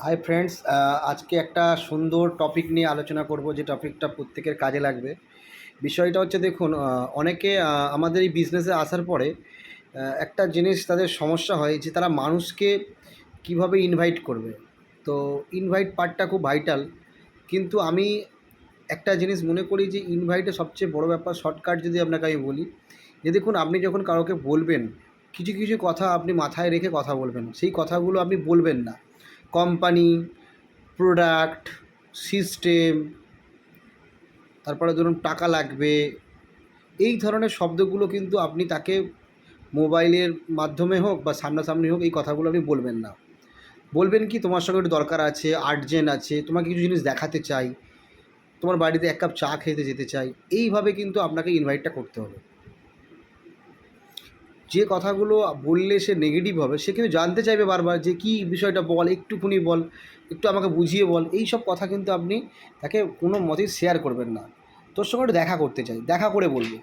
Hi friends, আজকে একটা সুন্দর টপিক নিয়ে আলোচনা করব, যে টপিকটা প্রত্যেকের কাজে লাগবে। বিষয়টা হচ্ছে, দেখুন, অনেকে আমাদের এই বিজনেসে আসার পরে একটা জিনিস তাদের সমস্যা হয় যে তারা মানুষকে কিভাবে ইনভাইট করবে। তো ইনভাইট পার্টটা খুব ভাইটাল, কিন্তু আমি একটা জিনিস মনে করি যে ইনভাইটের সবচেয়ে বড় ব্যাপার শর্টকাট যদি আপনাকে আমি বলি, যে দেখুন, আপনি যখন কাউকে বলবেন, কিছু কিছু কথা আপনি মাথায় রেখে কথা বলবেন। সেই কথাগুলো আপনি বলবেন না কোম্পানি, প্রোডাক্ট, সিস্টেম, তারপরে ধরুন টাকা লাগবে, এই ধরনের শব্দগুলো কিন্তু আপনি তাকে মোবাইলের মাধ্যমে হোক বা সামনাসামনি হোক, এই কথাগুলো আপনি বলবেন না। বলবেন কি, তোমার সঙ্গে একটু দরকার আছে, আর্জেন্ট আছে, তোমাকে কিছু জিনিস দেখাতে চাই, তোমার বাড়িতে এক কাপ চা খেতে যেতে চাই। এইভাবে কিন্তু আপনাকে ইনভাইটটা করতে হবে। যে কথাগুলো বললে সে নেগেটিভ হবে, সে কিন্তু জানতে চাইবে বারবার যে কী বিষয়টা, বল, একটুখানি বল, একটু আমাকে বুঝিয়ে বল। এই সব কথা কিন্তু আপনি তাকে কোনো মতেই শেয়ার করবেন না। তোর সঙ্গে একটু দেখা করতে চাই, দেখা করে বলবো।